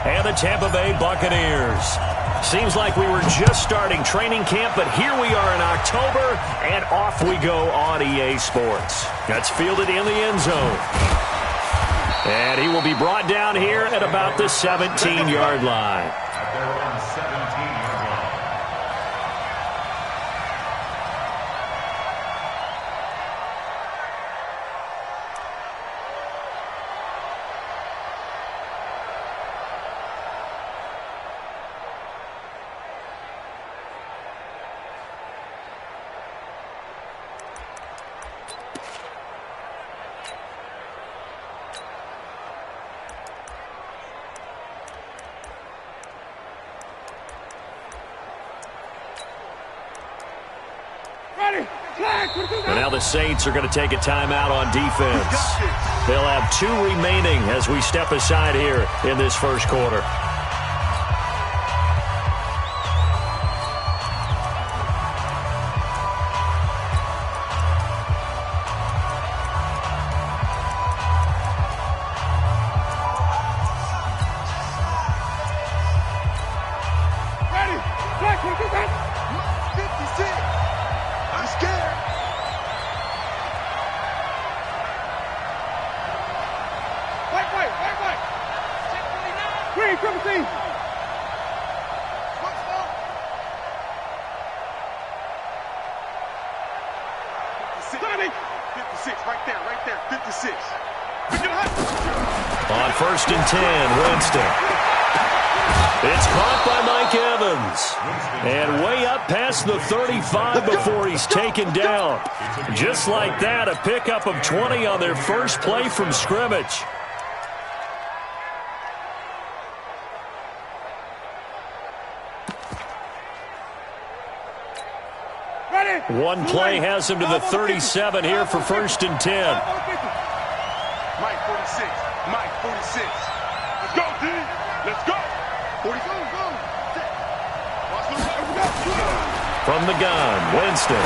and the Tampa Bay Buccaneers. Seems like we were just starting training camp, but here we are in October, and off we go on EA Sports. That's fielded in the end zone. And he will be brought down here at about the 17-yard line. And now the Saints are going to take a timeout on defense. They'll have 2 remaining as we step aside here in this first quarter. On 1st and 10, Winston. It's caught by Mike Evans. And way up past the 35 before he's taken down. Just like that, a pickup of 20 on their first play from scrimmage. One play has him to the 37 here for 1st and 10. Mike 46. Mike 46. Let's go, D. Let's go. 40. Go. From the gun, Winston.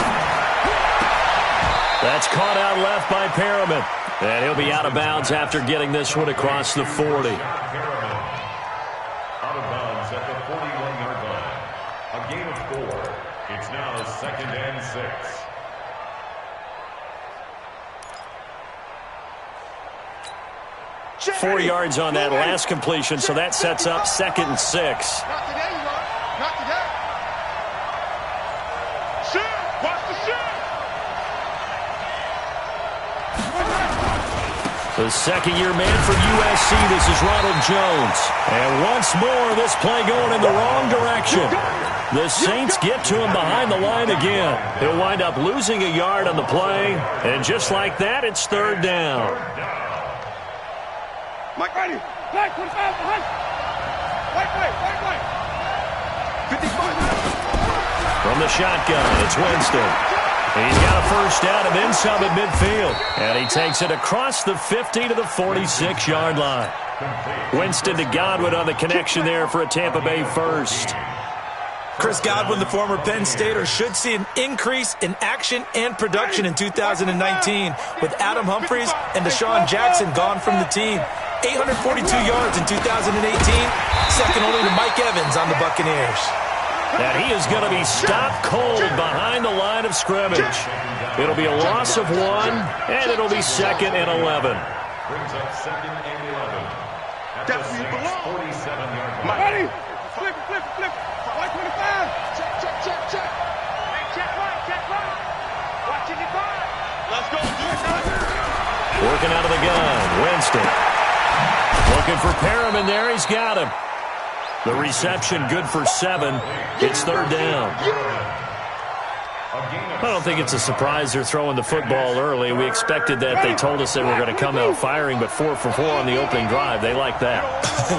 That's caught out left by Perriman. And he'll be out of bounds after getting this one across the 40. Out of bounds at the 41-yard line. A gain of 4. It's now 2nd and 6. Four yards on that last completion, so that sets up 2nd and 6. Not today, you are. Not today. Shoot! Watch the shoot! The second-year man for USC, this is Ronald Jones. And once more, this play going in the wrong direction. The Saints get to him behind the line again. He'll wind up losing a yard on the play, and just like that, it's 3rd down. Mike, ready. Flag, 25, behind. Wait. 55. From the shotgun, it's Winston. He's got a first down and then some at midfield. And he takes it across the 50 to the 46-yard line. Winston to Godwin on the connection there for a Tampa Bay first. Chris Godwin, the former Penn Stater, should see an increase in action and production in 2019 with Adam Humphries and Deshaun Jackson gone from the team. 842 yards in 2018, second only to Mike Evans on the Buccaneers. And he is going to be stopped cold behind the line of scrimmage. It'll be a loss of 1, and it'll be 2nd and 11. Brings up 2nd and 11. At That's the where you belong. 47-yard line. Ready. Flip. White 25. Check. Hey, check right. Watching your back. Let's go, dude. Working out of the gun, Winston. Looking for Perriman there. He's got him. The reception good for 7. It's 3rd down. I don't think it's a surprise they're throwing the football early. We expected that. They told us they were going to come out firing, but 4 for 4 on the opening drive. They like that.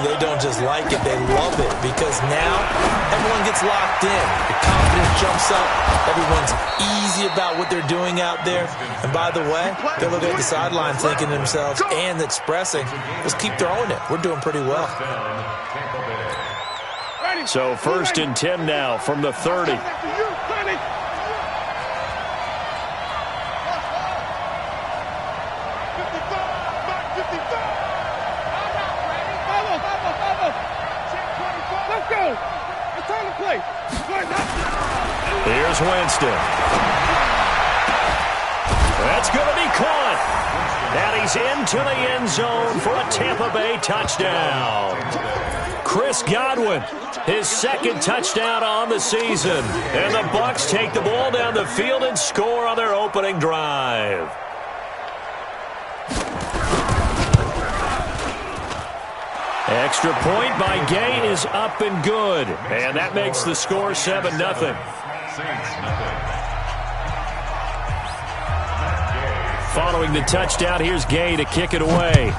They don't just like it, they love it, because now everyone gets locked in. The confidence jumps up. Everyone's easy about what they're doing out there. And by the way, they're looking at the sideline thinking to themselves and expressing, let's keep throwing it. We're doing pretty well. So 1st and 10 now from the 30. Here's Winston. That's going to be caught. And he's into the end zone for a Tampa Bay touchdown. Chris Godwin, his second touchdown on the season. And the Bucs take the ball down the field and score on their opening drive. Extra point by Gay is up and good. And that makes the score 7-0. Following the touchdown, here's Gay to kick it away.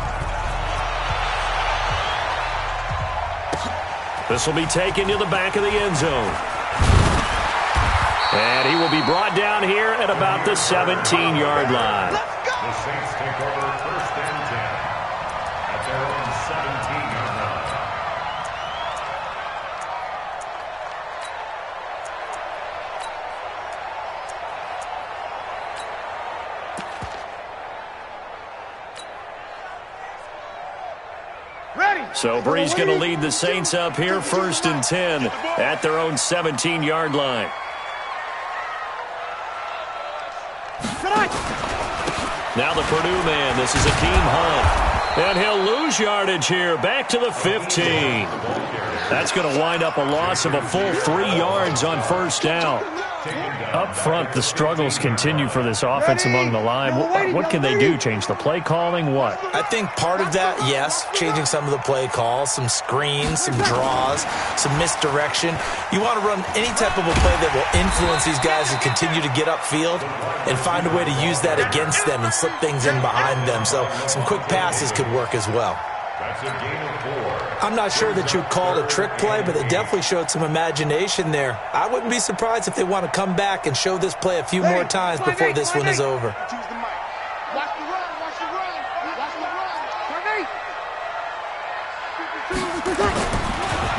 This will be taken to the back of the end zone. And he will be brought down here at about the 17-yard line. The Saints take over first and 10 at their own 17-yard line. So Bree's going to lead the Saints up here first and 10 at their own 17-yard line. Now the Purdue man, this is Akeem Hunt. And he'll lose yardage here, back to the 15. That's going to wind up a loss of a full 3 yards on first down. Up front, the struggles continue for this offense among the line. What can they do? Change the play calling? What? I think part of that, yes, changing some of the play calls, some screens, some draws, some misdirection. You want to run any type of a play that will influence these guys and continue to get upfield and find a way to use that against them and slip things in behind them. So some quick passes could work as well. That's a gain of 4. I'm not sure that you'd call it a trick play, but they definitely showed some imagination there. I wouldn't be surprised if they want to come back and show this play a few more times before this one is over.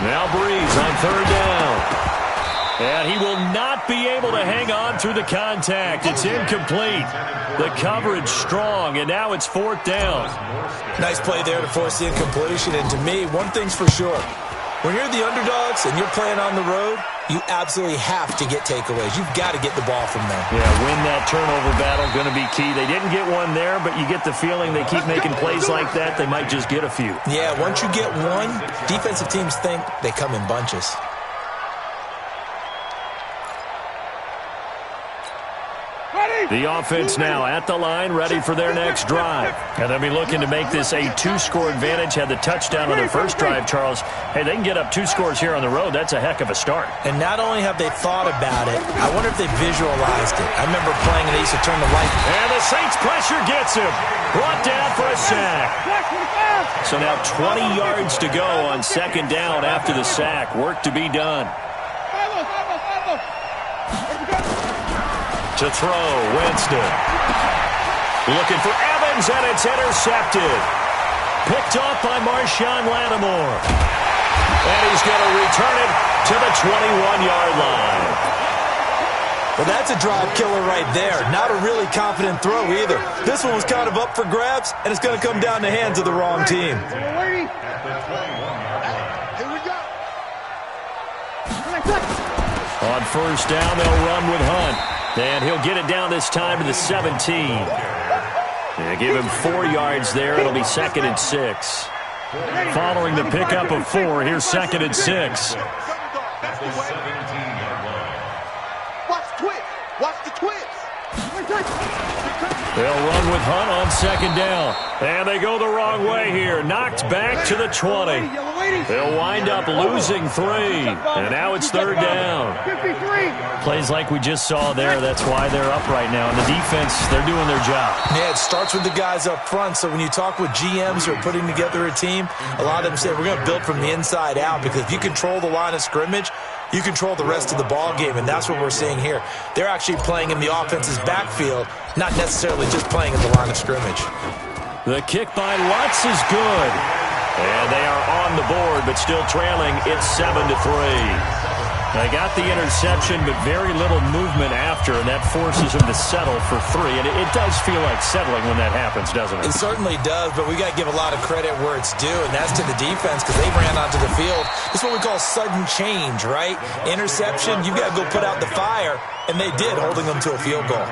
Now Breeze on third down. And he will not be able to hang on through the contact. It's incomplete. The coverage strong, and now it's fourth down. Nice play there to force the incompletion. And to me, one thing's for sure. When you're the underdogs and you're playing on the road, you absolutely have to get takeaways. You've got to get the ball from them. Yeah, win that turnover battle, going to be key. They didn't get one there, but you get the feeling they keep making plays like that, they might just get a few. Yeah, once you get one, defensive teams think they come in bunches. The offense now at the line, ready for their next drive. And they'll be looking to make this a 2-score advantage. Had the touchdown on their first drive, Charles. Hey, they can get up 2 scores here on the road. That's a heck of a start. And not only have they thought about it, I wonder if they visualized it. I remember playing and they used to turn the light. And the Saints pressure gets him. Brought down for a sack. So now 20 yards to go on second down after the sack. Work to be done. To throw, Winston. Looking for Evans, and it's intercepted. Picked off by Marshawn Lattimore. And he's going to return it to the 21-yard line. Well, that's a drive killer right there. Not a really confident throw either. This one was kind of up for grabs, and it's going to come down the hands of the wrong team. On first down, they'll run with Hunt. And he'll get it down this time to the 17. And give him 4 yards there. It'll be second and 6. Following the pickup of 4, here's second and 6. That's the 17-yard line. Watch the twist. They'll run with Hunt on second down. And they go the wrong way here. Knocked back to the 20. They'll wind up losing 3. And now it's third down. Plays like we just saw there. That's why they're up right now. And the defense, they're doing their job. Yeah, it starts with the guys up front. So when you talk with GMs who are putting together a team, a lot of them say we're going to build from the inside out. Because if you control the line of scrimmage, you control the rest of the ball game, and that's what we're seeing here. They're actually playing in the offense's backfield, not necessarily just playing in the line of scrimmage. The kick by Lutz is good. And they are on the board, but still trailing. It's 7-3. They got the interception, but very little movement after, and that forces them to settle for 3. And it does feel like settling when that happens, doesn't it? It certainly does, but we got to give a lot of credit where it's due, and that's to the defense because they ran onto the field. It's what we call sudden change, right? Interception, you've got to go put out the fire, and they did, holding them to a field goal.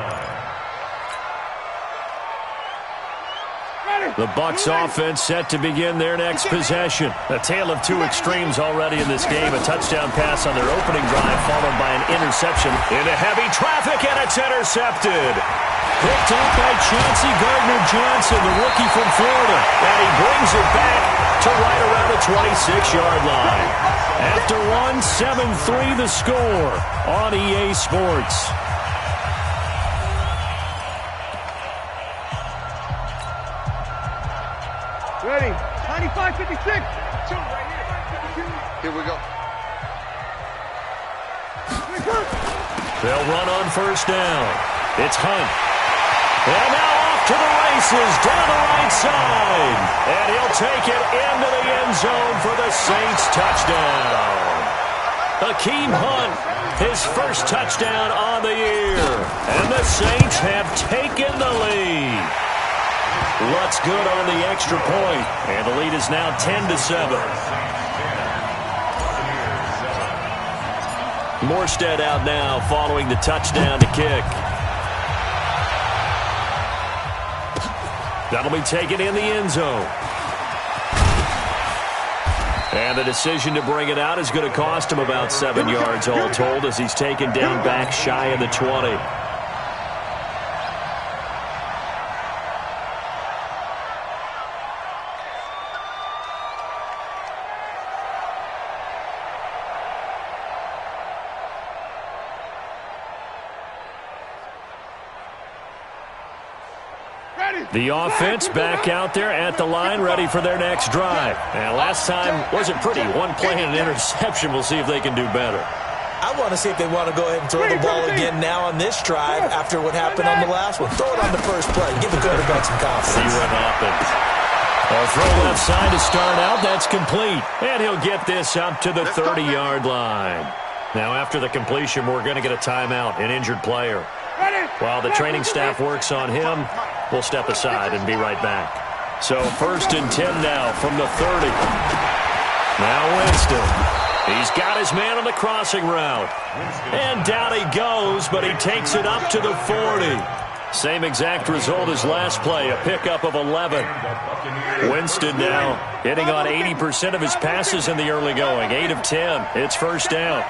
The Bucs offense set to begin their next possession. A tale of two extremes already in this game. A touchdown pass on their opening drive followed by an interception into heavy traffic, and it's intercepted. Picked up by Chauncey Gardner-Johnson, the rookie from Florida. And he brings it back to right around the 26-yard line. After 7-3 the score on EA Sports. Ready. 95-56. 2 right here. Here we go. They'll run on first down. It's Hunt. And now off to the races down the right side. And he'll take it into the end zone for the Saints touchdown. Hakeem Hunt, his first touchdown on the year. And the Saints have taken the lead. Lutt's good on the extra point, and the lead is now 10-7. Morstead out now following the touchdown to kick. That'll be taken in the end zone. And the decision to bring it out is going to cost him about 7 yards all told as he's taken down back shy of the 20. The offense back out there at the line, ready for their next drive. And last time wasn't pretty. One play and an interception. We'll see if they can do better. I want to see if they want to go ahead and throw the ball again now on this drive after what happened on the last one. Throw it on the first play. Give the quarterback some confidence. See what happens. A throw left side to start out. That's complete. And he'll get this up to the 30-yard line. Now after the completion, we're going to get a timeout, an injured player. While the training staff works on him, we'll step aside and be right back. So 1st and 10 now from the 30. Now Winston. He's got his man on the crossing route. And down he goes, but he takes it up to the 40. Same exact result as last play, a pickup of 11. Winston now hitting on 80% of his passes in the early going. 8 of 10. It's first down.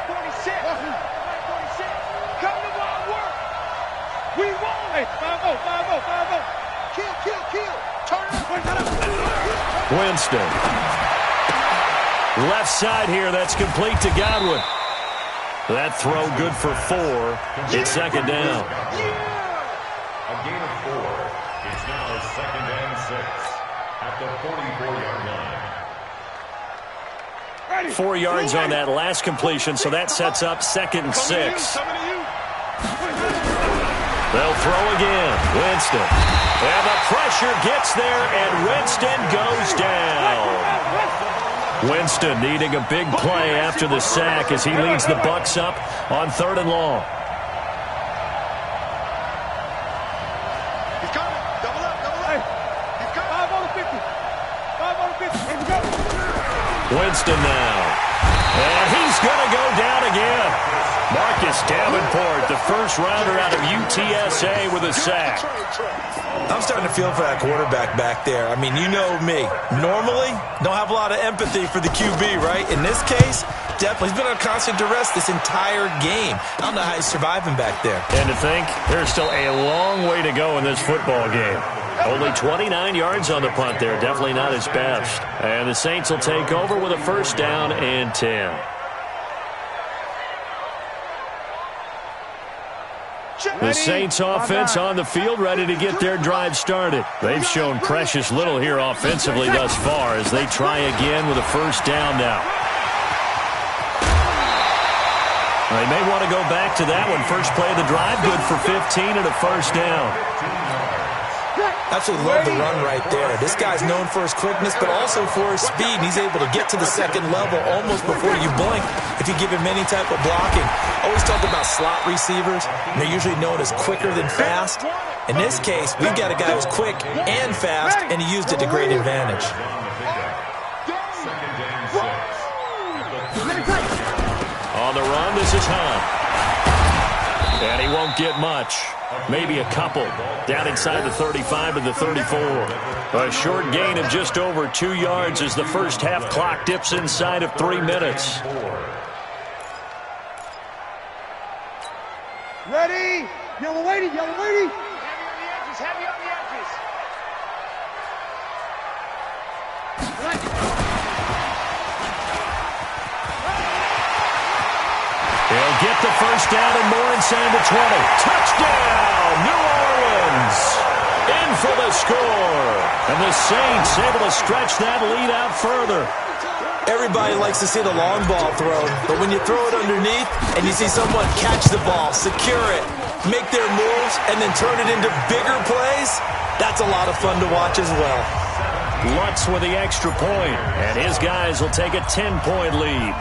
Winston. Left side here, that's complete to Godwin. That throw good for 4. It's second down. A gain of 4. It's now 2nd and 6 at the 44-yard line. 4 yards on that last completion, so that sets up 2nd and 6. They'll throw again. Winston. And the pressure gets there, and Winston goes down. Winston needing a big play after the sack as he leads the Bucs up on 3rd and long. He's coming. Double up. He's coming. 5 on the 50. 5 on the 50. Here we go. Winston now. And he's going to go down again. Marcus Davenport, the first rounder out of UTSA with a sack. I'm starting to feel for that quarterback back there. I mean, you know me. Normally, don't have a lot of empathy for the QB, right? In this case, definitely. He's been on constant duress this entire game. I don't know how he's surviving back there. And to think, there's still a long way to go in this football game. Only 29 yards on the punt there. Definitely not his best. And the Saints will take over with a first down and 10. The Saints offense on the field, ready to get their drive started. They've shown precious little here offensively thus far as they try again with a first down now. They may want to go back to that one. First play of the drive, good for 15 and a first down. Absolutely love the run right there. This guy's known for his quickness, but also for his speed. He's able to get to the second level almost before you blink if you give him any type of blocking. Always talk about slot receivers, and they're usually known as quicker than fast. In this case, we've got a guy who's quick and fast, and he used it to great advantage. On the run, this is Hunt. And he won't get much. Maybe a couple. Down inside the 35 to the 34. A short gain of just over 2 yards as the first half clock dips inside of 3 minutes. Ready? Yellow lady, yellow lady. Heavy on the edges, They'll get the first down and more inside the 20. Touchdown, New Orleans. In for the score. And the Saints able to stretch that lead out further. Everybody likes to see the long ball thrown, but when you throw it underneath and you see someone catch the ball, secure it, make their moves, and then turn it into bigger plays, that's a lot of fun to watch as well. Lutz with the extra point, and his guys will take a 10-point lead.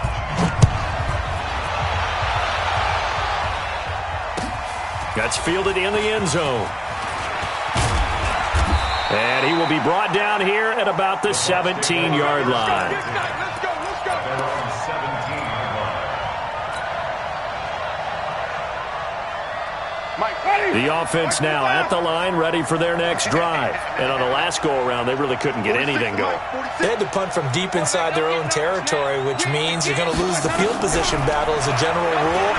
That's fielded in the end zone. And he will be brought down here at about the 17-yard line. Let's go. The offense now at the line, ready for their next drive. And on the last go-around, they really couldn't get anything going. They had to punt from deep inside their own territory, which means you're going to lose the field position battle as a general rule.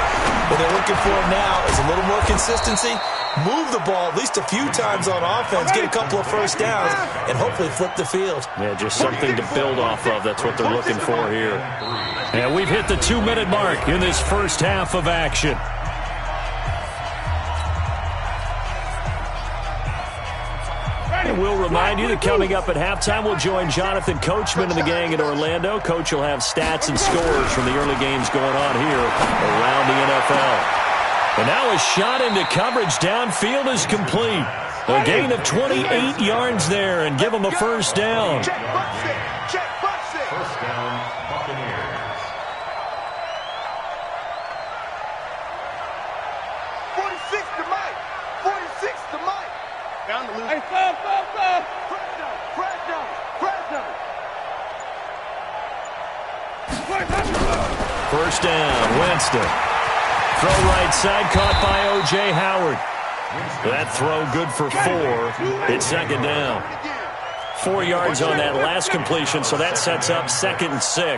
What they're looking for now is a little more consistency, move the ball at least a few times on offense, get a couple of first downs, and hopefully flip the field. Yeah, just something to build off of. That's what they're looking for here. And we've hit the 2-minute mark in this first half of action. And we'll remind you that coming up at halftime, we'll join Jonathan Coachman and the gang in Orlando. Coach will have stats and scores from the early games going on here around the NFL. And now a shot into coverage downfield is complete. A gain of 28 yards there and give them a first down. Check, butts it. First down, Buccaneers. 46 to Mike. 46 to Mike. Down the loop. Hey, stop. First down, Winston. Throw right side, caught by O.J. Howard. That throw good for 4. It's second down. 4 yards on that last completion, so that sets up 2nd and 6. Wait.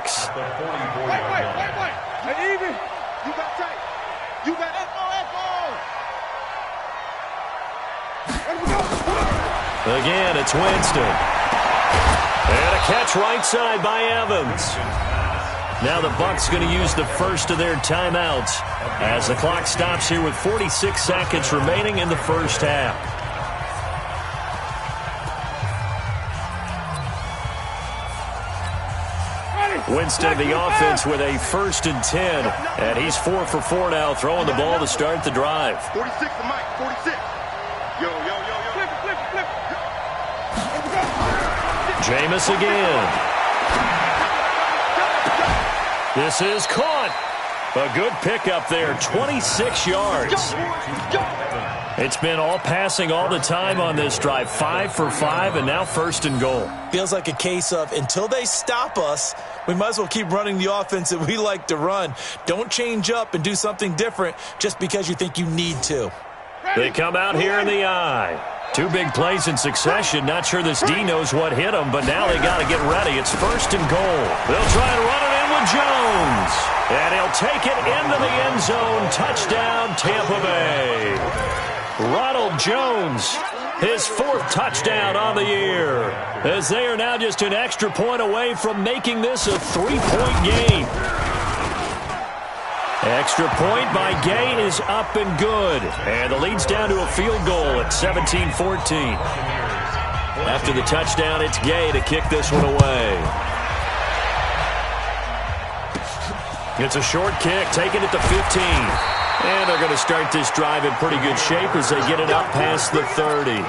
Hey, even. You got tight. You got echo. Again, it's Winston. And a catch right side by Evans. Now the Bucs going to use the first of their timeouts as the clock stops here with 46 seconds remaining in the first half. Winston, the offense, with a 1st and 10. And he's 4 for 4 now, throwing the ball to start the drive. 46 to Mike. 46. Yo. Flip. Jameis again. This is caught. A good pickup there, 26 yards. It's been all passing all the time on this drive. 5 for 5, and now 1st and goal. Feels like a case of until they stop us, we might as well keep running the offense that we like to run. Don't change up and do something different just because you think you need to. They come out here in the eye. 2 big plays in succession. Not sure this D knows what hit them, but now they got to get ready. It's 1st and goal. They'll try and run it in with Jones. And he'll take it into the end zone. Touchdown, Tampa Bay. Ronald Jones, his 4th touchdown on the year, as they are now just an extra point away from making this a 3-point game. Extra point by Gay is up and good. And the lead's down to a field goal at 17-14. After the touchdown, it's Gay to kick this one away. It's a short kick, taking it to 15. And they're going to start this drive in pretty good shape as they get it up past the 30.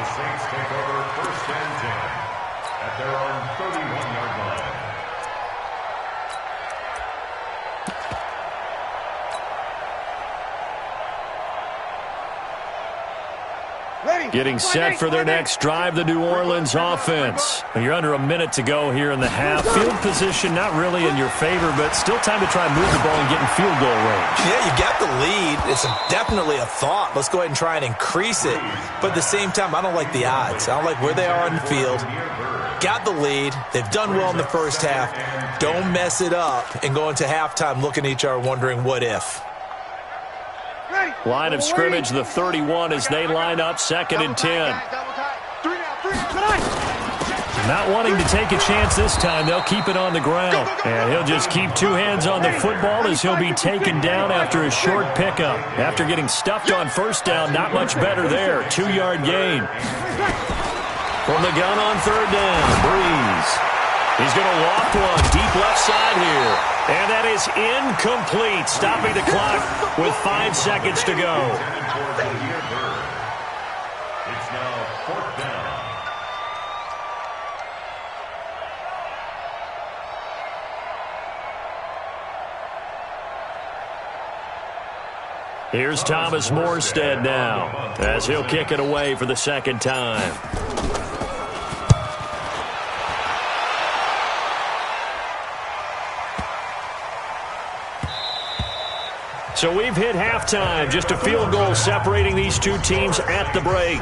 Getting set for their next drive, the New Orleans offense. You're under a minute to go here in the half. Field position not really in your favor, but still time to try and move the ball and get in field goal range. Yeah, you got the lead. It's definitely a thought. Let's go ahead and try and increase it. But at the same time, I don't like the odds. I don't like where they are on the field. Got the lead. They've done well in the first half. Don't mess it up and go into halftime looking at each other wondering what if. Line of scrimmage, the 31 as they line up 2nd and 10. Not wanting to take a chance this time, they'll keep it on the ground. And he'll just keep two hands on the football as he'll be taken down after a short pickup. After getting stuffed on first down, not much better there. 2-yard gain. From the gun on 3rd down, Breeze. He's going to loft one deep left side here. And that is incomplete, stopping the clock with 5 seconds to go. It's now 4th down. Here's Thomas Morstead now as he'll kick it away for the 2nd time. So we've hit halftime, just a field goal separating these two teams at the break.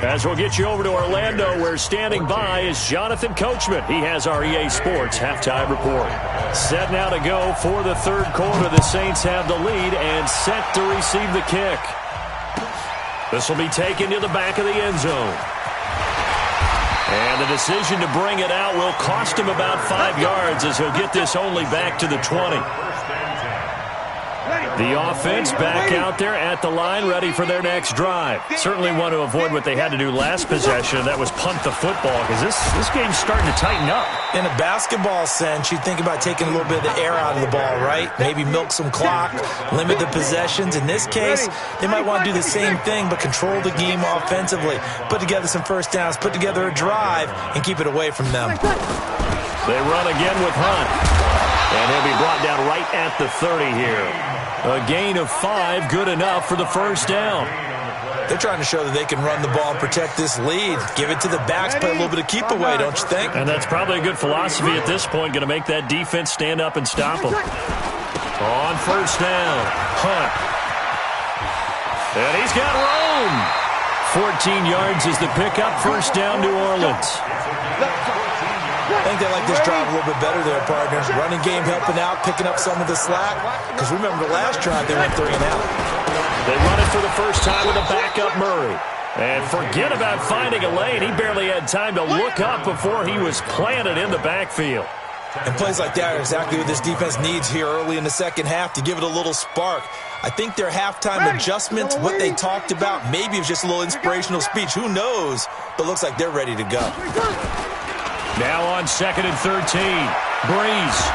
As we'll get you over to Orlando, where standing by is Jonathan Coachman. He has our EA Sports halftime report. Set now to go for the 3rd quarter. The Saints have the lead and set to receive the kick. This will be taken to the back of the end zone. And the decision to bring it out will cost him about 5 yards as he'll get this only back to the 20. The offense back out there at the line, ready for their next drive. Certainly want to avoid what they had to do last possession. That was punt the football, because this game's starting to tighten up. In a basketball sense, you think about taking a little bit of the air out of the ball, right? Maybe milk some clock, limit the possessions. In this case, they might want to do the same thing, but control the game offensively. Put together some first downs, put together a drive, and keep it away from them. They run again with Hunt. And he'll be brought down right at the 30 here. A gain of 5, good enough for the first down. They're trying to show that they can run the ball and protect this lead. Give it to the backs, play a little bit of keep away, don't you think? And that's probably a good philosophy at this point, going to make that defense stand up and stop them. On first down, Hunt. And he's got room. 14 yards is the pickup, first down, New Orleans. I think they like this drive a little bit better there, partners. Running game helping out, picking up some of the slack. Because remember, the last drive, they went 3 and out. They run it for the first time with a backup Murray. And forget about finding a lane. He barely had time to look up before he was planted in the backfield. And plays like that are exactly what this defense needs here early in the second half to give it a little spark. I think their halftime adjustments, what they talked about, maybe it was just a little inspirational speech. Who knows? But looks like they're ready to go. Now on 2nd and 13. Breeze.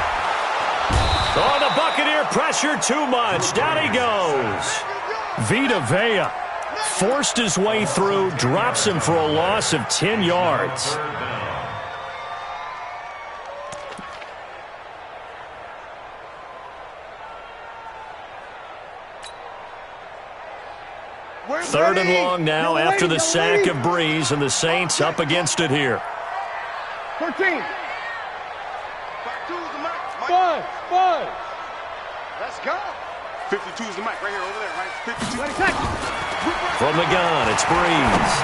Oh, the Buccaneer pressure too much. Down he goes. Vita Vea forced his way through, drops him for a loss of 10 yards. Third and long now after the sack of Breeze, and the Saints up against it here. 13. 5-2 is the mic. 5. Let's go. 52 is the mic right here, over there, right? 52. From the gun, it's Breeze.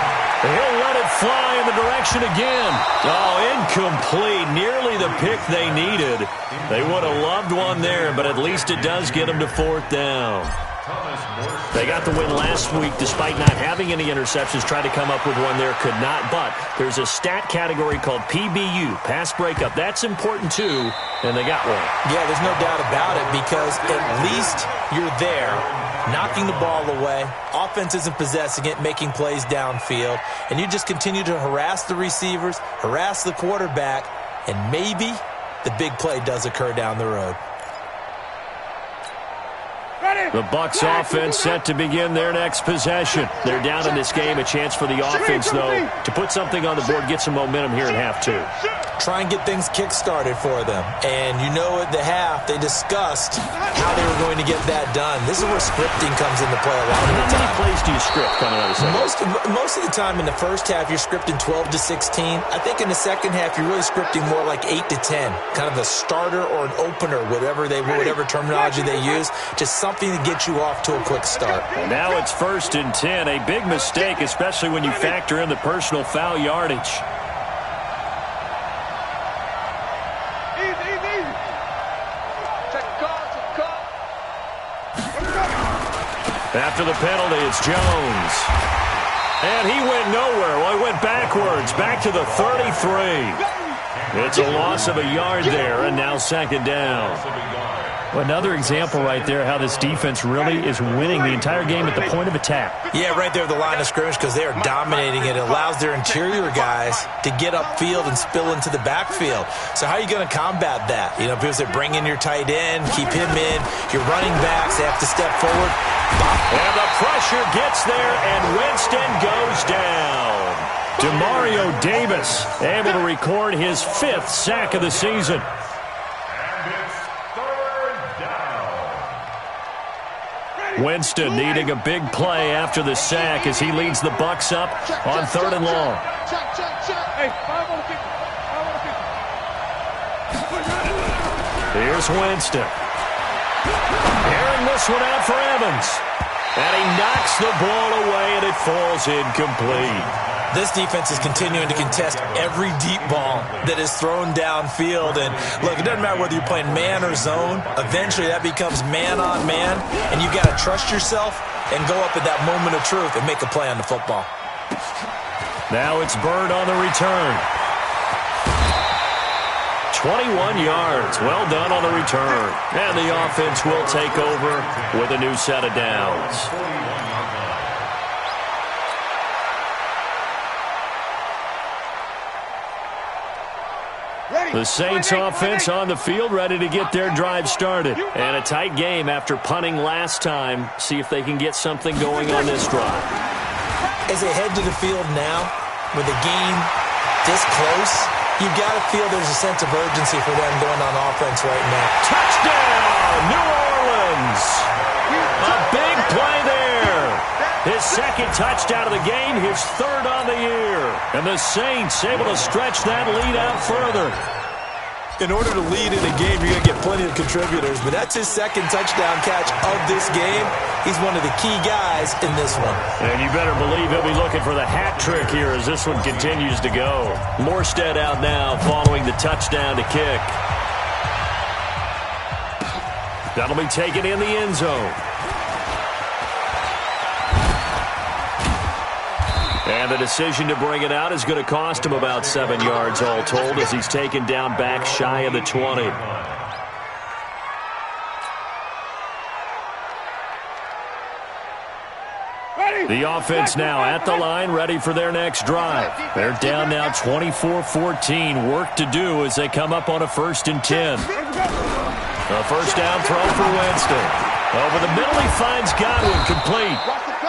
He'll let it fly in the direction again. Oh, incomplete. Nearly the pick they needed. They would have loved one there, but at least it does get them to 4th down. They got the win last week despite not having any interceptions. Tried to come up with one there, could not. But there's a stat category called PBU, pass breakup. That's important too, and they got one. Yeah, there's no doubt about it, because at least you're there, knocking the ball away. Offense isn't possessing it, making plays downfield. And you just continue to harass the receivers, harass the quarterback, and maybe the big play does occur down the road. The Bucs offense set to begin their next possession. They're down in this game. A chance for the offense, though, to put something on the board, get some momentum here in half 2. try and get things kick-started for them. And you know at the half, they discussed how they were going to get that done. This is where scripting comes into play a lot of the time. How many plays do you script coming out of the second? Most of the time in the first half, you're scripting 12 to 16. I think in the second half, you're really scripting more like 8 to 10. Kind of a starter or an opener, whatever terminology they use. Just something to get you off to a quick start. And now it's 1st and 10. A big mistake, especially when you factor in the personal foul yardage. After the penalty, it's Jones. And he went nowhere. Well, he went backwards, back to the 33. It's a loss of a yard there, and now 2nd down. Well, another example right there how this defense really is winning the entire game at the point of attack. Yeah, right there at the line of scrimmage because they are dominating it. It allows their interior guys to get upfield and spill into the backfield. So how are you going to combat that? You know, because they bring in your tight end, keep him in. Your running backs, they have to step forward. And the pressure gets there, and Winston goes down. Demario Davis able to record his 5th sack of the season. Winston needing a big play after the sack as he leads the Bucs up on 3rd and long. Here's Winston. Airing this one out for Evans. And he knocks the ball away, and it falls incomplete. This defense is continuing to contest every deep ball that is thrown downfield. And, look, it doesn't matter whether you're playing man or zone. Eventually, that becomes man-on-man, and you've got to trust yourself and go up at that moment of truth and make a play on the football. Now it's Bird on the return. 21 yards. Well done on the return. And the offense will take over with a new set of downs. The Saints offense on the field, ready to get their drive started. And a tight game after punting last time. See if they can get something going on this drive. As they head to the field now, with the game this close, you've got to feel there's a sense of urgency for them going on offense right now. Touchdown, New Orleans! A big play there. His 2nd touchdown of the game, his 3rd on the year. And the Saints able to stretch that lead out further. In order to lead in a game, you're going to get plenty of contributors, but that's his 2nd touchdown catch of this game. He's one of the key guys in this one. And you better believe he'll be looking for the hat trick here as this one continues to go. Morstead out now following the touchdown to kick. That'll be taken in the end zone. And the decision to bring it out is going to cost him about 7 yards all told as he's taken down back shy of the 20. The offense now at the line, ready for their next drive. They're down now 24-14. Work to do as they come up on a 1st and 10. A first down throw for Winston. Over the middle, he finds Godwin complete.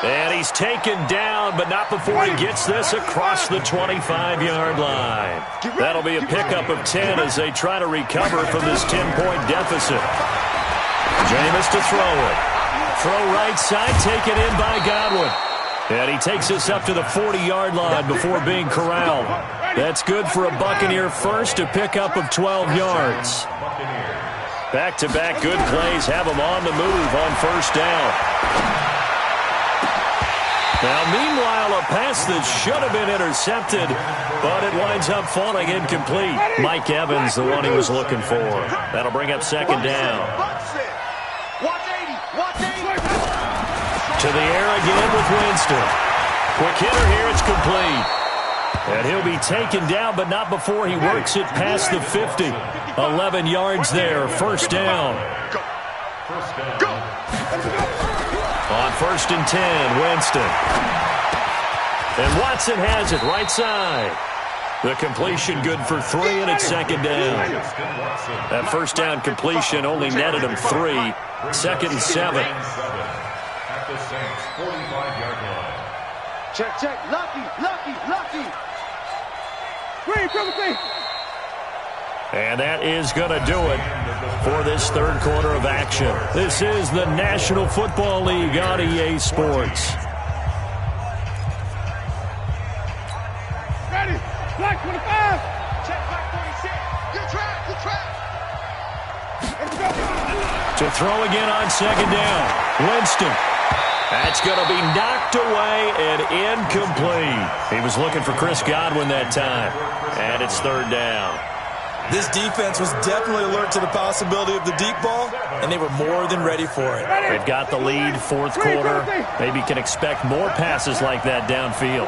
And he's taken down, but not before he gets this across the 25-yard line. That'll be a pickup of 10 as they try to recover from this 10-point deficit. Jameis to throw it. Throw right side, taken in by Godwin. And he takes us up to the 40-yard line before being corralled. That's good for a Buccaneer first, a pickup of 12 yards. Back-to-back good plays have him on the move on 1st down. Now, meanwhile, a pass that should have been intercepted, but it winds up falling incomplete. Mike Evans, the one he was looking for. That'll bring up 2nd down. To the air again with Winston. Quick hitter here, it's complete. And he'll be taken down, but not before he works it past the 50. 11 yards there, 1st down. On 1st and 10, Winston. And Watson has it right side. The completion good for 3, and it's 2nd down. That 1st down completion only netted him 3. 2nd and 7. At the Saints' 45-yard line. Check. Lucky. Green, triple C. And that is going to do it for this third quarter of action. This is the National Football League on EA Sports. Ready. Black 25. Check black 46. Good track. Good track. To throw again on second down. Winston. That's going to be knocked away and incomplete. He was looking for Chris Godwin that time. And it's third down. This defense was definitely alert to the possibility of the deep ball, and they were more than ready for it. They've got the lead, fourth quarter. Maybe can expect more passes like that downfield.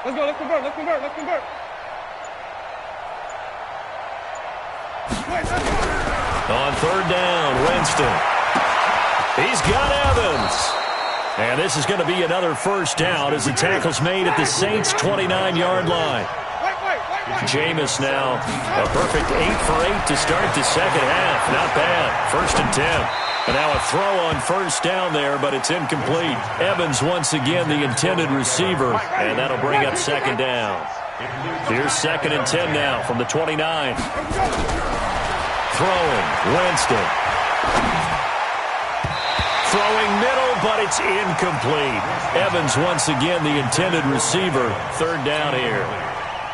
Let's go. Let's convert. Let's convert. Let's convert. On third down, Winston. He's got Evans. And this is going to be another first down as the tackle's made at the Saints' 29-yard line. Jameis now a perfect 8 for 8 to start the second half. Not bad. First and 10. And now a throw on first down there, but it's incomplete. Evans once again the intended receiver, and that'll bring up second down. Here's second and 10 now from the 29. Throwing, Winston. Throwing middle, but it's incomplete. Evans once again the intended receiver. Third down here.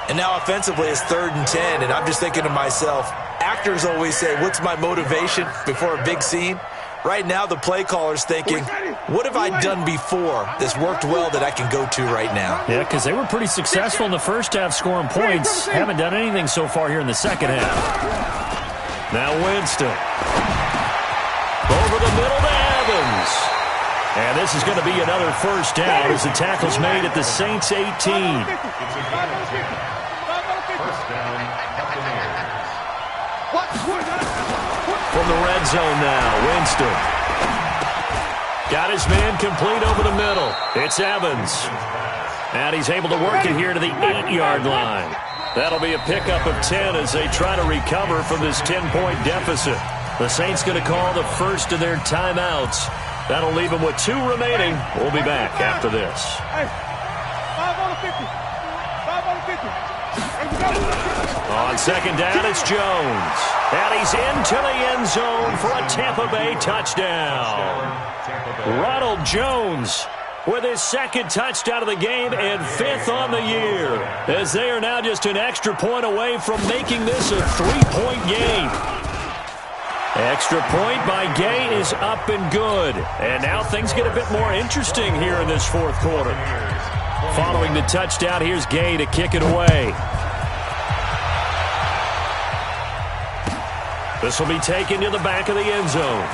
And now offensively it's third and 10, and I'm just thinking to myself, actors always say, what's my motivation before a big scene? Right now the play caller's thinking, what have I done before that's worked well that I can go to right now? Yeah, because they were pretty successful in the first half scoring points. Haven't done anything so far here in the second half. Now Winston. Over the middle to Evans. And this is going to be another first down as the tackle's made at the Saints' 18. First down, From the red zone now, Winston. Got his man complete over the middle. It's Evans. And he's able to work it here to the 8-yard line. That'll be a pickup of 10 as they try to recover from this 10-point deficit. The Saints going to call the first of their timeouts. That'll leave them with 2 remaining. We'll be back after this. 5 on the 50. 5 on the 50. On second down, it's Jones. And he's into the end zone for a Tampa Bay touchdown. Ronald Jones with his second touchdown of the game and 5th on the year, as they are now just an extra point away from making this a 3-point game. Extra point by Gay is up and good. And now things get a bit more interesting here in this fourth quarter. Following the touchdown, here's Gay to kick it away. This will be taken to the back of the end zone.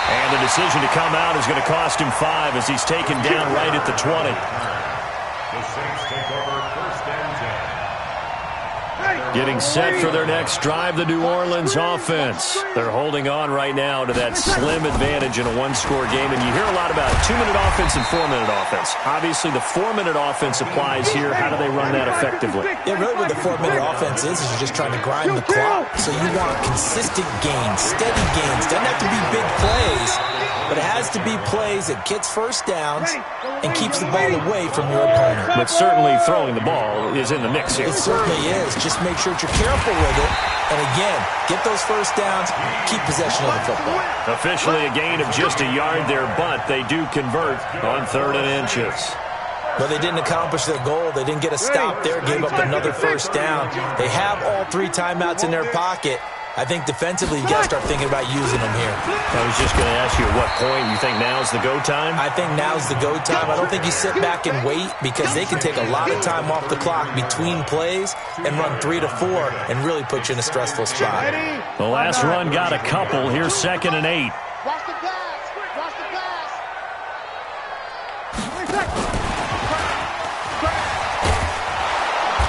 And the decision to come out is going to cost him 5 as he's taken down right at the 20. the Saints take over first and 10. Getting set for their next drive, the New Orleans offense. They're holding on right now to that slim advantage in a one-score game. And you hear a lot about 2-minute offense and 4-minute offense. Obviously, the 4-minute offense applies here. How do they run that effectively? Yeah, really what the 4-minute offense is you're just trying to grind the clock. So you want consistent gains, steady gains. Doesn't have to be big plays, but it has to be plays that gets first downs and keeps the ball away from your opponent. But certainly throwing the ball is in the mix here. It certainly is. Just make sure that you're careful with it. And again, get those first downs, keep possession of the football. Officially a gain of just a yard there, but they do convert on 3rd and inches. But they didn't accomplish their goal. They didn't get a stop there, gave up another first down. They have all 3 timeouts in their pocket. I think defensively you got to start thinking about using them here. I was just going to ask you at what point you think now's the go time? I think now's the go time. I don't think you sit back and wait because they can take a lot of time off the clock between plays and run 3 to 4 and really put you in a stressful spot. The last run got a couple. Here's 2nd and 8. Watch the pass. Watch the pass.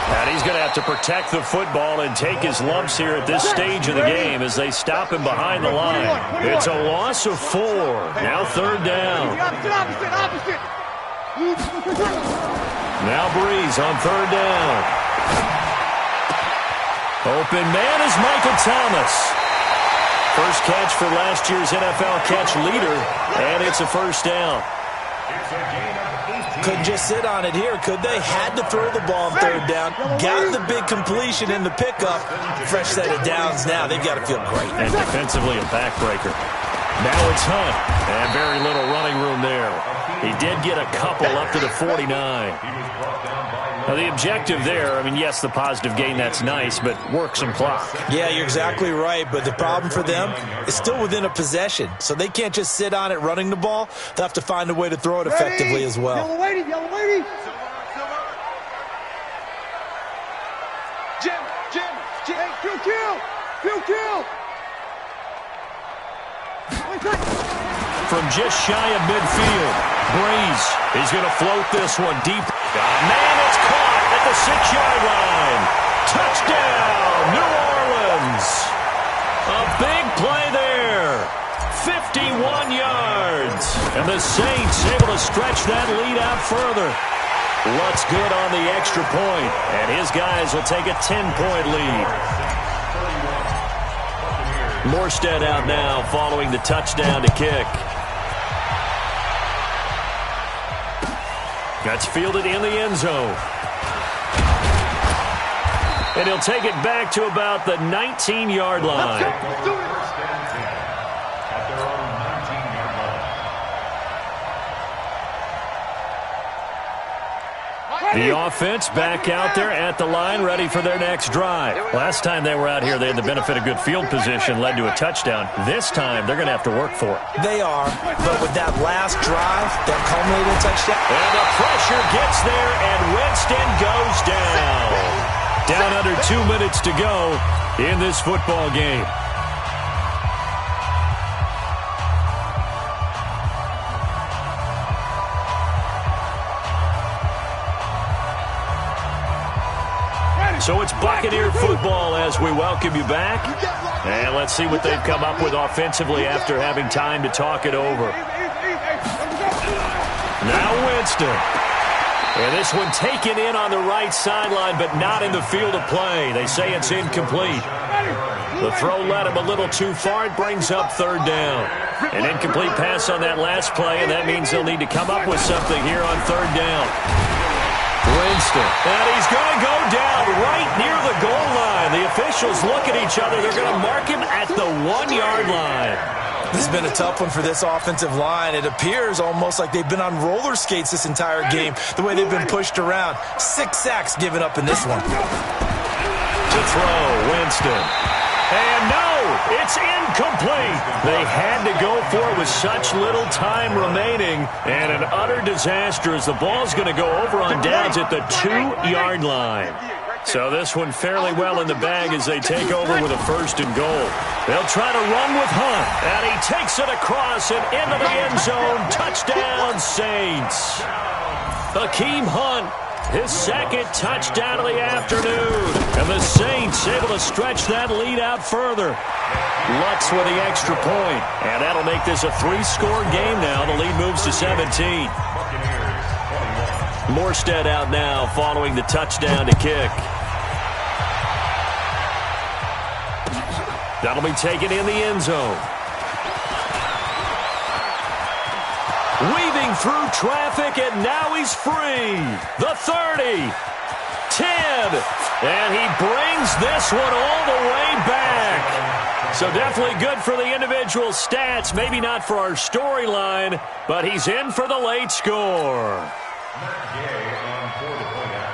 And he's going to have to protect the football and take his lumps here at this stage of the game as they stop him behind the line. It's a loss of 4. Now 3rd down. Opposite. Now Breeze on 3rd down. Open man is Michael Thomas. First catch for last year's NFL catch leader, and it's a first down. Couldn't just sit on it here, could they? Had to throw the ball on third down. Got the big completion in the pickup. Fresh set of downs now. They've got to feel great. And defensively a backbreaker. Now it's Hunt. And very little running room there. He did get a couple up to the 49. Now, the objective there, I mean, yes, the positive gain, that's nice, but work some clock. Yeah, you're exactly right, but the problem for them is still within a possession, so they can't just sit on it running the ball. They'll have to find a way to throw it effectively as well. Yellow lady, yellow lady. Jim, hey, kill. From just shy of midfield, Breeze is going to float this one deep. Man, it's caught at the 6-yard line. Touchdown, New Orleans. A big play there. 51 yards. And the Saints able to stretch that lead out further. What's good on the extra point, and his guys will take a 10-point lead. Morstead out now following the touchdown to kick. That's fielded in the end zone. And he'll take it back to about the 19-yard line. The offense back out there at the line, ready for their next drive. Last time they were out here, they had the benefit of good field position, led to a touchdown. This time, they're going to have to work for it. They are, but with that last drive, that culminating touchdown. And the pressure gets there, and Winston goes down. Down under 2 minutes to go in this football game. So it's Buccaneer football as we welcome you back. And let's see what they've come up with offensively after having time to talk it over. Now Winston. And this one taken in on the right sideline, but not in the field of play. They say it's incomplete. The throw led him a little too far. It brings up third down. An incomplete pass on that last play, and that means they'll need to come up with something here on third down. Winston. And he's going to go down right near the goal line. The officials look at each other. They're going to mark him at the 1-yard line. This has been a tough one for this offensive line. It appears almost like they've been on roller skates this entire game, the way they've been pushed around. 6 sacks given up in this one. To throw, Winston. And no, it's incomplete. They had to go for it with such little time remaining. And an utter disaster as the ball's going to go over on downs at the 2-yard line. So this one fairly well in the bag as they take over with a first and goal. They'll try to run with Hunt. And he takes it across and into the end zone. Touchdown, Saints. Hakeem Hunt. His second touchdown of the afternoon. And the Saints able to stretch that lead out further. Lutz with the extra point. And that'll make this a 3-score game now. The lead moves to 17. Morstead out now following the touchdown to kick. That'll be taken in the end zone. Weaving through traffic, and now he's free. The 30, 10, and he brings this one all the way back. So definitely good for the individual stats. Maybe not for our storyline, but he's in for the late score.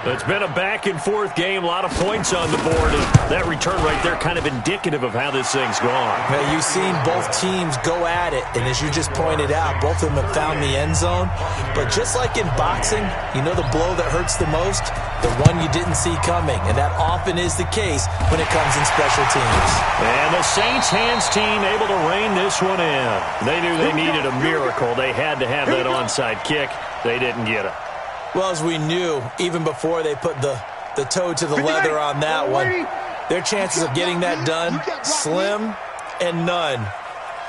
It's been a back-and-forth game, a lot of points on the board, and that return right there kind of indicative of how this thing's gone. Well, you've seen both teams go at it, and as you just pointed out, both of them have found the end zone. But just like in boxing, you know the blow that hurts the most? The one you didn't see coming, and that often is the case when it comes in special teams. And the Saints hands team able to rein this one in. They knew they needed a miracle. They had to have that onside kick. They didn't get it. Well, as we knew, even before they put the toe to the leather on that one, their chances of getting that done, slim and none.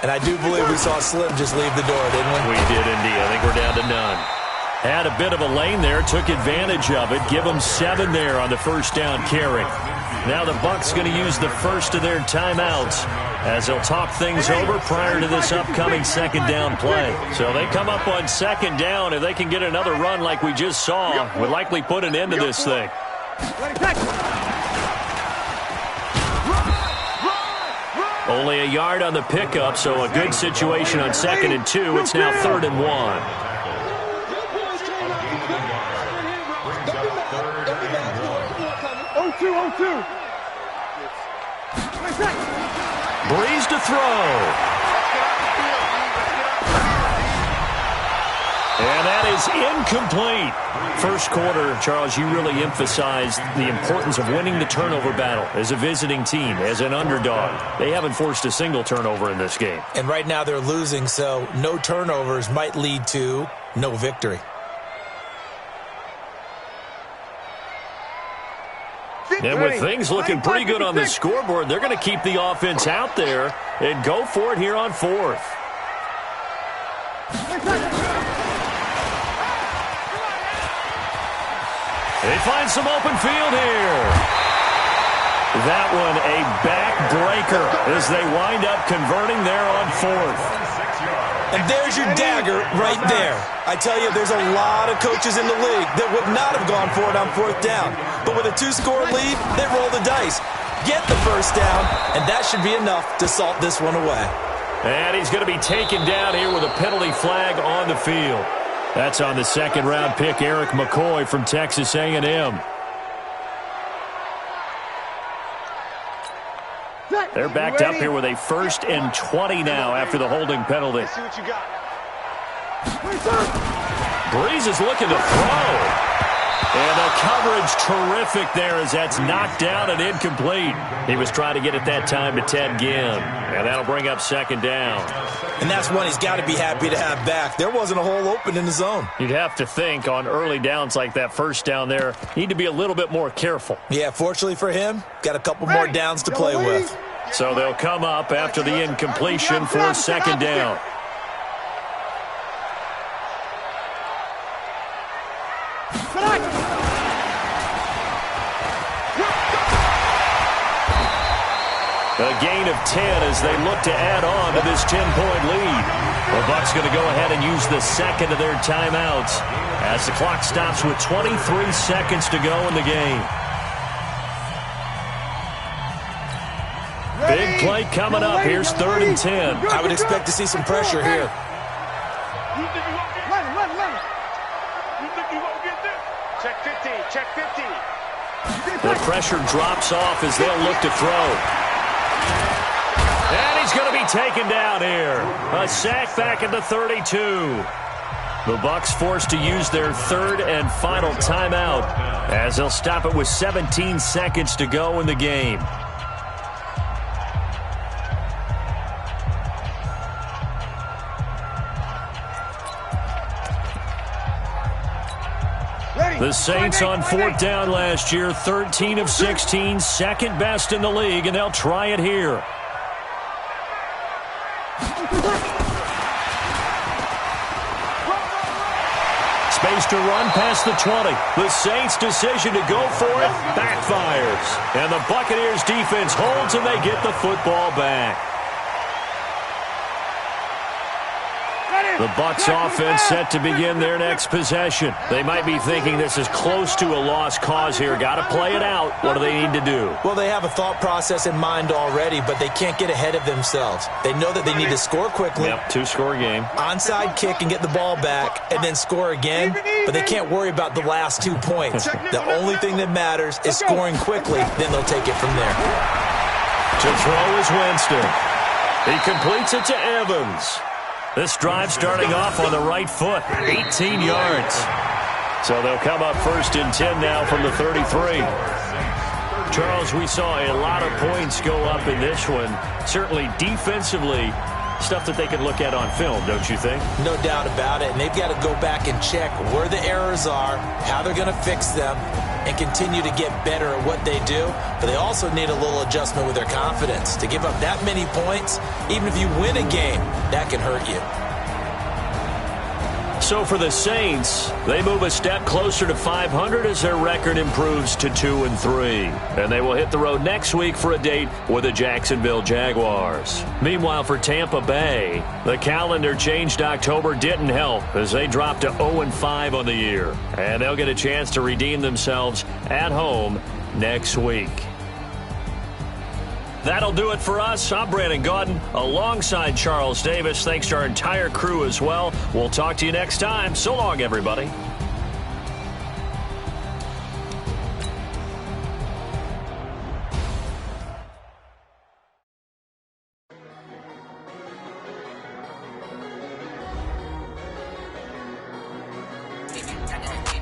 And I do believe we saw Slim just leave the door, didn't we? We did indeed. I think we're down to none. Had a bit of a lane there, took advantage of it. Give them 7 there on the first down carry. Now the Bucs going to use the first of their timeouts as they'll talk things over prior to this upcoming second down play. So they come up on second down. If they can get another run like we just saw, would likely put an end to this thing. Only a yard on the pickup, so a good situation on 2nd and 2. It's now 3rd and 1. 0-2. Breeze to throw. And that is incomplete. First quarter, Charles, you really emphasized the importance of winning the turnover battle as a visiting team, as an underdog. They haven't forced a single turnover in this game. And right now they're losing, so no turnovers might lead to no victory. And with things looking pretty good on the scoreboard, they're going to keep the offense out there and go for it here on 4th. They find some open field here. That one a backbreaker as they wind up converting there on 4th. And there's your dagger right there. I tell you, there's a lot of coaches in the league that would not have gone for it on 4th down. But with a 2-score lead, they roll the dice. Get the first down, and that should be enough to salt this one away. And he's going to be taken down here with a penalty flag on the field. That's on the second-round pick, Eric McCoy from Texas A&M. They're backed up here with a 1st and 20 now after the holding penalty. Breeze is looking to throw. And the coverage terrific there as that's knocked down and incomplete. He was trying to get it that time to Ted Ginn. And that'll bring up 2nd down. And that's one he's got to be happy to have back. There wasn't a hole open in the zone. You'd have to think on early downs like that first down there, need to be a little bit more careful. Yeah, fortunately for him, got a couple more downs to play with. So they'll come up after the incompletion for 2nd down. A gain of 10 as they look to add on to this 10-point lead. The Bucs going to go ahead and use the second of their timeouts as the clock stops with 23 seconds to go in the game. Big play coming up. Here's 3rd and 10. I would expect to see some pressure here. Check 50. Check 50. The pressure drops off as they'll look to throw. And he's going to be taken down here. A sack back at the 32. The Bucs forced to use their 3rd and final timeout as they'll stop it with 17 seconds to go in the game. The Saints on 4th down last year, 13 of 16, second best in the league, and they'll try it here. Space to run past the 20. The Saints' decision to go for it backfires. And the Buccaneers defense holds and they get the football back. The Bucs offense set to begin their next possession. They might be thinking this is close to a lost cause here. Got to play it out. What do they need to do? Well, they have a thought process in mind already, but they can't get ahead of themselves. They know that they need to score quickly. Yep, 2-score game. Onside kick and get the ball back and then score again, but they can't worry about the last 2 points. The only thing that matters is scoring quickly, then they'll take it from there. To throw is Winston. He completes it to Evans. This drive starting off on the right foot, 18 yards. So they'll come up 1st and 10 now from the 33. Charles, we saw a lot of points go up in this one. Certainly defensively, stuff that they can look at on film, don't you think? No doubt about it. And they've got to go back and check where the errors are, how they're going to fix them, and continue to get better at what they do. But they also need a little adjustment with their confidence. To give up that many points, even if you win a game, that can hurt you. So for the Saints, they move a step closer to 500 as their record improves to 2-3. And they will hit the road next week for a date with the Jacksonville Jaguars. Meanwhile, for Tampa Bay, the calendar changed October didn't help as they dropped to 0-5 on the year. And they'll get a chance to redeem themselves at home next week. That'll do it for us. I'm Brandon Gaudin alongside Charles Davis. Thanks to our entire crew as well. We'll talk to you next time. So long, everybody. If you